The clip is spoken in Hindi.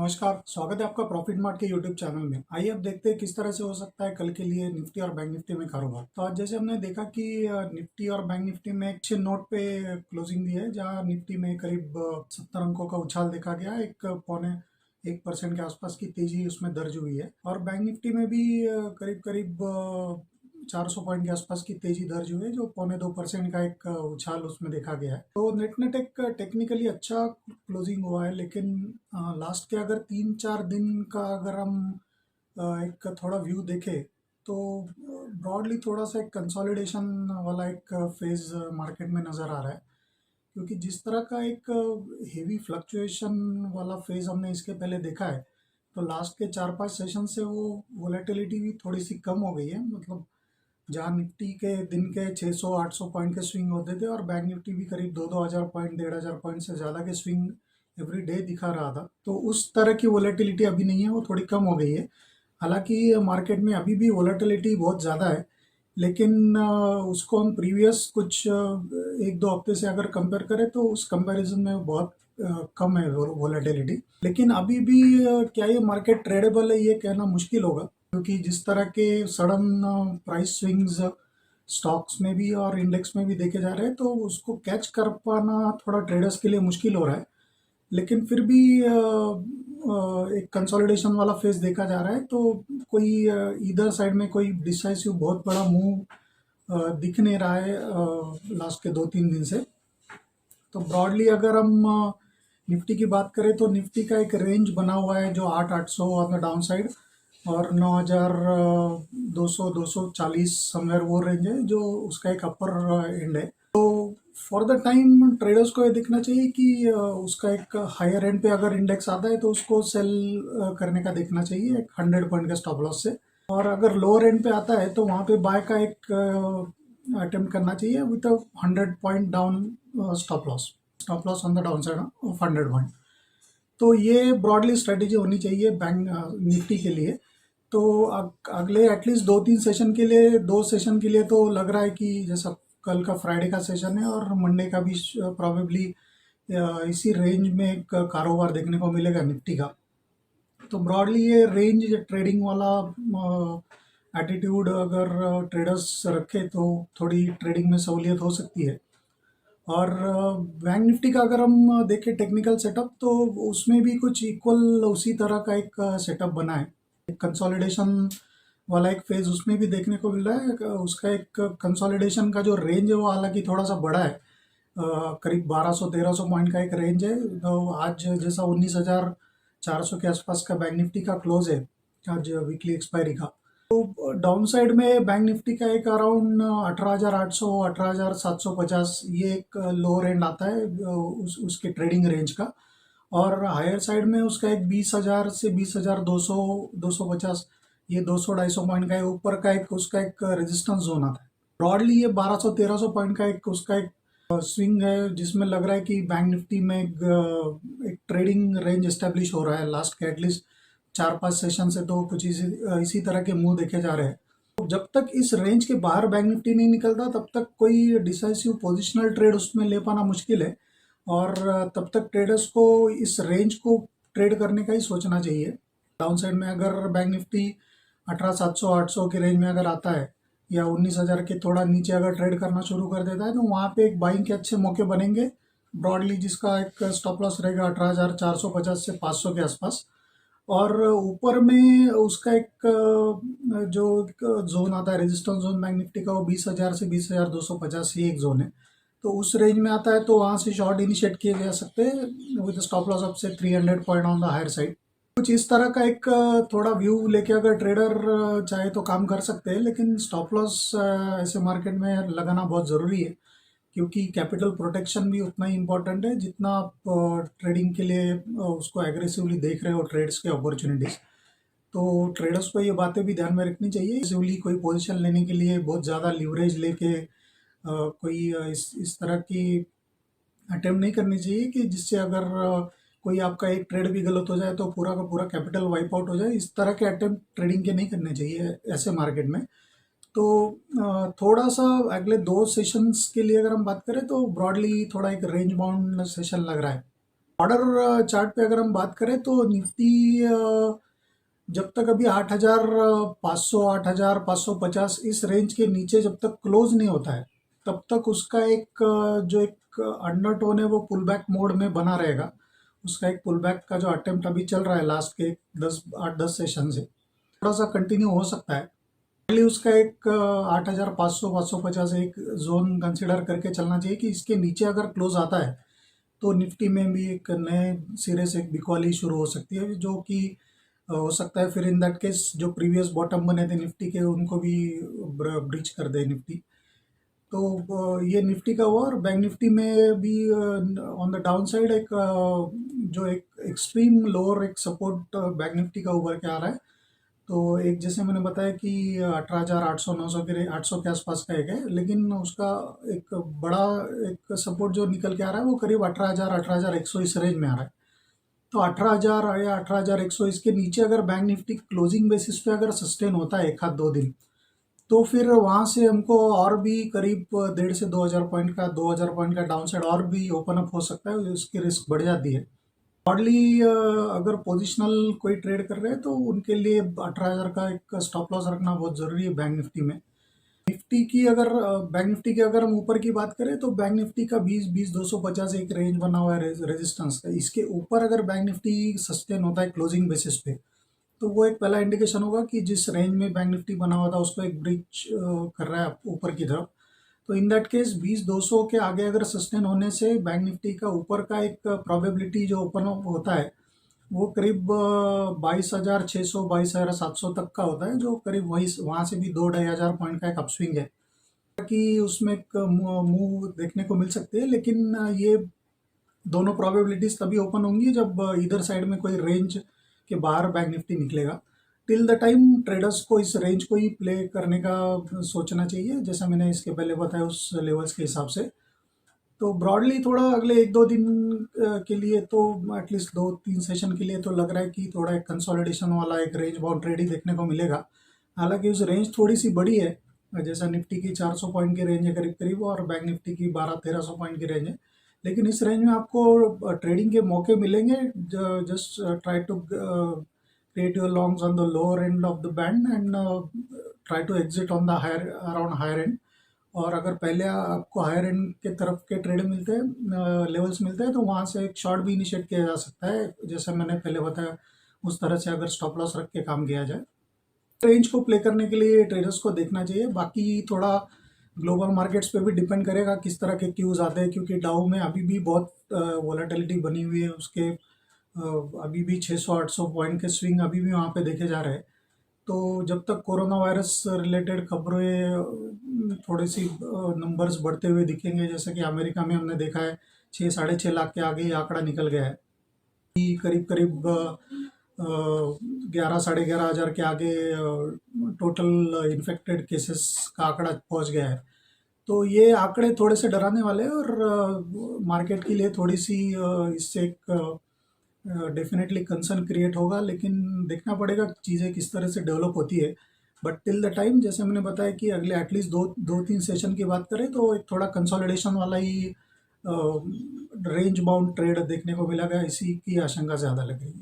नमस्कार, स्वागत है आपका प्रॉफिट मार्ट के यूट्यूब चैनल में। आइए अब देखते हैं किस तरह से हो सकता है कल के लिए निफ्टी और बैंक निफ्टी में कारोबार। तो आज जैसे हमने देखा कि निफ्टी और बैंक निफ्टी में एक अच्छे नोट पे क्लोजिंग दी है, जहां निफ्टी में करीब 70 अंकों का उछाल देखा गया। एक पौने 1% के आसपास की तेजी उसमें दर्ज हुई है और बैंक निफ्टी में भी करीब करीब 400 पॉइंट के आसपास की तेजी दर्ज हुई है, जो पौने 2% का एक उछाल उसमें देखा गया है। तो नेट नेट एक टेक्निकली अच्छा क्लोजिंग हुआ है, लेकिन लास्ट के अगर 3-4 दिन का अगर हम एक थोड़ा व्यू देखें तो ब्रॉडली थोड़ा सा एक कंसोलिडेशन वाला एक फेज मार्केट में नज़र आ रहा है। क्योंकि जिस तरह का एक हेवी फ्लक्चुएशन वाला फेज हमने इसके पहले देखा है, तो लास्ट के 4-5 सेशन से वो वोलेटिलिटी भी थोड़ी सी कम हो गई है। मतलब जहाँ निफ्टी के दिन के 600-800 पॉइंट के स्विंग होते थे और बैंक निफ्टी भी करीब 2-2 हज़ार पॉइंट 1,500 पॉइंट से ज़्यादा के स्विंग एवरी डे दिखा रहा था, तो उस तरह की वोलेटिलिटी अभी नहीं है, वो थोड़ी कम हो गई है। हालांकि मार्केट में अभी भी वोलेटिलिटी बहुत ज़्यादा है, लेकिन उसको हम प्रीवियस कुछ 1-2 हफ्ते से अगर कंपेयर करें तो उस कंपैरिजन में बहुत कम है वोलेटिलिटी। लेकिन अभी भी क्या ये मार्केट ट्रेडेबल है, ये कहना मुश्किल होगा, क्योंकि जिस तरह के सडन प्राइस स्विंग्स स्टॉक्स में भी और इंडेक्स में भी देखे जा रहे हैं, तो उसको कैच कर पाना थोड़ा ट्रेडर्स के लिए मुश्किल हो रहा है। लेकिन फिर भी एक कंसोलिडेशन वाला फेज देखा जा रहा है, तो कोई इधर साइड में कोई डिसाइसिव बहुत बड़ा मूव दिख नहीं रहा है लास्ट के 2-3 दिन से। तो ब्रॉडली अगर हम निफ्टी की बात करें तो निफ्टी का एक रेंज बना हुआ है, जो 8,800 ऑन द डाउन साइड और 9,200-240 समवेयर वो रेंज है, जो उसका एक अपर एंड है। तो फॉर द टाइम ट्रेडर्स को ये देखना चाहिए कि उसका एक हायर एंड पे अगर इंडेक्स आता है तो उसको सेल करने का देखना चाहिए एक 100 पॉइंट के स्टॉप लॉस से। और अगर लोअर एंड पे आता है तो वहाँ पे बाय का एक अटेम्प्ट करना चाहिए with a 100 point down stop loss on the down side of 100 point. तो ये ब्रॉडली स्ट्रेटेजी होनी चाहिए बैंक निफ्टी के लिए। तो अगले एटलीस्ट 2-3 सेशन के लिए, 2 सेशन के लिए तो लग रहा है कि जैसा कल का फ्राइडे का सेशन है और मंडे का भी प्रॉबेबली इसी रेंज में एक कारोबार देखने को मिलेगा निफ्टी का। तो ब्रॉडली ये रेंज ट्रेडिंग वाला एटीट्यूड अगर ट्रेडर्स रखे तो थोड़ी ट्रेडिंग में सहूलियत हो सकती है। और बैंक निफ्टी का अगर हम देखें टेक्निकल सेटअप, तो उसमें भी कुछ इक्वल उसी तरह का एक सेटअप बना है। एक कंसोलिडेशन वाला एक फेज उसमें भी देखने को मिल रहा है। उसका एक कंसोलिडेशन का जो रेंज है वो हालांकि थोड़ा सा बड़ा है, करीब 1200-1300 पॉइंट का एक रेंज है। तो आज जैसा 19,400 के आसपास का बैंक निफ्टी का क्लोज है आज वीकली एक्सपायरी का। डाउन साइड में बैंक निफ्टी का एक अराउंड 18,800 18,750 ये एक लोअर एंड आता है उसके ट्रेडिंग रेंज का। और हायर साइड में उसका एक 20,000 से 20,200 250, ये 200-250 पॉइंट का है ऊपर का एक उसका एक रेजिस्टेंस जोन आता है। ब्रॉडली ये 1200-1300 पॉइंट का एक उसका एक स्विंग है, जिसमें लग रहा है कि बैंक निफ्टी में एक ट्रेडिंग रेंज एस्टेब्लिश हो रहा है। लास्ट के एटलीस्ट 4-5 सेशन से तो कुछ इसी तरह के मूव देखे जा रहे हैं। तो जब तक इस रेंज के बाहर बैंक निफ्टी नहीं निकलता, तब तक कोई डिसाइसिव पोजिशनल ट्रेड उसमें ले पाना मुश्किल है। और तब तक ट्रेडर्स को इस रेंज को ट्रेड करने का ही सोचना चाहिए। डाउन साइड में अगर बैंक निफ्टी 18,700-800 के रेंज में अगर आता है, या 19,000 के थोड़ा नीचे अगर ट्रेड करना शुरू कर देता है, तो वहाँ पे एक बाइंग के अच्छे मौके बनेंगे ब्रॉडली, जिसका एक स्टॉप लॉस रहेगा 18,450 से 500 के आसपास। और ऊपर में उसका एक जो जोन आता है रेजिस्टेंस जोन बैंक निफ्टी का, वो 20,000 से 20,250 ये एक जोन है। तो उस रेंज में आता है तो वहाँ से शॉर्ट इनिशिएट किए जा सकते हैं विद स्टॉप लॉस अप से 300 point on the higher side. कुछ इस तरह का एक थोड़ा व्यू लेके अगर ट्रेडर चाहे तो काम कर सकते हैं, लेकिन स्टॉप लॉस ऐसे मार्केट में लगाना बहुत ज़रूरी है, क्योंकि कैपिटल प्रोटेक्शन भी उतना ही इम्पोर्टेंट है जितना आप ट्रेडिंग के लिए उसको एग्रेसिवली देख रहे हो ट्रेड्स के अपॉर्चुनिटीज़। तो ट्रेडर्स को ये बातें भी ध्यान में रखनी चाहिए। एग्रेसिवली कोई पोजीशन लेने के लिए बहुत ज़्यादा लीवरेज लेके कोई इस तरह की अटेम्प्ट नहीं करनी चाहिए कि जिससे अगर कोई आपका एक ट्रेड भी गलत हो जाए तो पूरा का पूरा कैपिटल वाइप आउट हो जाए। इस तरह के अटेम्प्ट ट्रेडिंग के नहीं करने चाहिए ऐसे मार्केट में। तो थोड़ा सा अगले 2 सेशंस के लिए अगर हम बात करें तो ब्रॉडली थोड़ा एक रेंज बाउंड सेशन लग रहा है। ऑर्डर चार्ट पे अगर हम बात करें तो निफ्टी जब तक अभी 8,500 8,550 इस रेंज के नीचे जब तक क्लोज नहीं होता है, तब तक उसका जो एक अंडरटोन है वो पुल बैक मोड में बना रहेगा। उसका एक पुल बैक का जो अटेम्प्ट अभी चल रहा है लास्ट के 8-10 सेशन से थोड़ा सा कंटिन्यू हो सकता है। पहले उसका एक 8,500 550 एक जोन कंसिडर करके चलना चाहिए कि इसके नीचे अगर क्लोज आता है तो निफ्टी में भी एक नए सिरे से एक बिकवाली शुरू हो सकती है, जो कि हो सकता है फिर इन दैट केस जो प्रीवियस बॉटम बने थे निफ्टी के उनको भी ब्रीच कर दे निफ्टी। तो ये निफ्टी का हुआ। और बैंक निफ्टी में भी ऑन द डाउन साइड जो एक एक्सट्रीम लोअर एक सपोर्ट बैंक निफ्टी का उभर के आ रहा है। तो एक जैसे मैंने बताया कि 18,800 900 के 800 के आसपास का एक है, लेकिन उसका एक बड़ा एक सपोर्ट जो निकल के आ रहा है वो करीब 18,000 18,100 इस रेंज में आ रहा है। तो 18,000 या 18,100 इसके नीचे अगर बैंक निफ्टी क्लोजिंग बेसिस पे अगर सस्टेन होता है एक आध दो दिन, तो फिर वहाँ से हमको और भी करीब 1,500 से 2,000 पॉइंट का 2,000 पॉइंट का डाउन साइड और भी ओपन अप हो सकता है, उसकी रिस्क बढ़ जाती है। ब्रॉडली अगर पोजिशनल कोई ट्रेड कर रहे हैं तो उनके लिए 18,000 का एक स्टॉप लॉस रखना बहुत ज़रूरी है बैंक निफ्टी में। निफ्टी की अगर बैंक निफ्टी की अगर हम ऊपर की बात करें तो बैंक निफ्टी का 20-250 एक रेंज बना हुआ है रेजिस्टेंस का। इसके ऊपर अगर बैंक निफ्टी सस्टेन होता है क्लोजिंग बेसिस पे, तो वो एक पहला इंडिकेशन होगा कि जिस रेंज में बैंक निफ्टी बना हुआ था उसको एक ब्रीच कर रहा है ऊपर की तरफ। तो इन दैट केस 20-200 के आगे अगर सस्टेन होने से बैंक निफ्टी का ऊपर का एक प्रोबेबिलिटी जो ओपन होता है वो करीब 22,600 22,700 तक का होता है, जो करीब वही वहाँ से भी 2-2,500 पॉइंट का एक अपस्विंग है कि उसमें एक मूव देखने को मिल सकती है। लेकिन ये दोनों प्रोबेबिलिटीज तभी ओपन होंगी जब इधर साइड में कोई रेंज के बाहर बैंक निफ्टी निकलेगा। टिल द टाइम ट्रेडर्स को इस रेंज को ही प्ले करने का सोचना चाहिए, जैसा मैंने इसके पहले बताया उस लेवल्स के हिसाब से। तो ब्रॉडली थोड़ा अगले 1-2 दिन के लिए तो एटलीस्ट 2-3 सेशन के लिए तो लग रहा है कि थोड़ा एक कंसोलिडेशन वाला एक रेंज बाउंड ट्रेड ही देखने को मिलेगा। हालांकि उस रेंज थोड़ी सी बड़ी है, जैसा निफ्टी की 400 पॉइंट की रेंज है करीब करीब और बैंक निफ्टी की 1200-1300 पॉइंट की रेंज है। लेकिन इस रेंज में आपको ट्रेडिंग के मौके मिलेंगे। Just try to create your longs on the lower end of the band and try to exit on the higher around higher end। और अगर पहले आपको हायर एंड के तरफ के ट्रेड मिलते हैं लेवल्स मिलते हैं तो वहाँ से एक शॉर्ट भी इनिशिएट किया जा सकता है, जैसे मैंने पहले बताया उस तरह से अगर स्टॉप लॉस रख के काम किया जाए। रेंज को प्ले करने के लिए ट्रेडर्स को देखना चाहिए। बाकी थोड़ा ग्लोबल मार्केट्स पे भी डिपेंड करेगा किस तरह के क्यूज आते हैं, क्योंकि डाउ में अभी भी बहुत वॉलेटिलिटी बनी हुई है। उसके अभी भी 600-800 पॉइंट के स्विंग अभी भी वहाँ पे देखे जा रहे हैं। तो जब तक कोरोना वायरस रिलेटेड खबरें थोड़ी सी नंबर्स बढ़ते हुए दिखेंगे, जैसे कि अमेरिका में हमने देखा है 6-6.5 लाख के आगे ही आंकड़ा निकल गया है, करीब करीब 11-11,500 के आगे टोटल इन्फेक्टेड केसेस का आंकड़ा पहुंच गया है। तो ये आंकड़े थोड़े से डराने वाले हैं और मार्केट के लिए थोड़ी सी इससे एक डेफिनेटली कंसर्न क्रिएट होगा। लेकिन देखना पड़ेगा चीज़ें किस तरह से डेवलप होती है। बट टिल द टाइम जैसे मैंने बताया कि अगले एटलीस्ट 2-3 सेशन की बात करें तो एक थोड़ा कंसोलिडेशन वाला ही रेंज बाउंड ट्रेड देखने को मिलेगा, इसी की आशंका ज़्यादा लग रही है।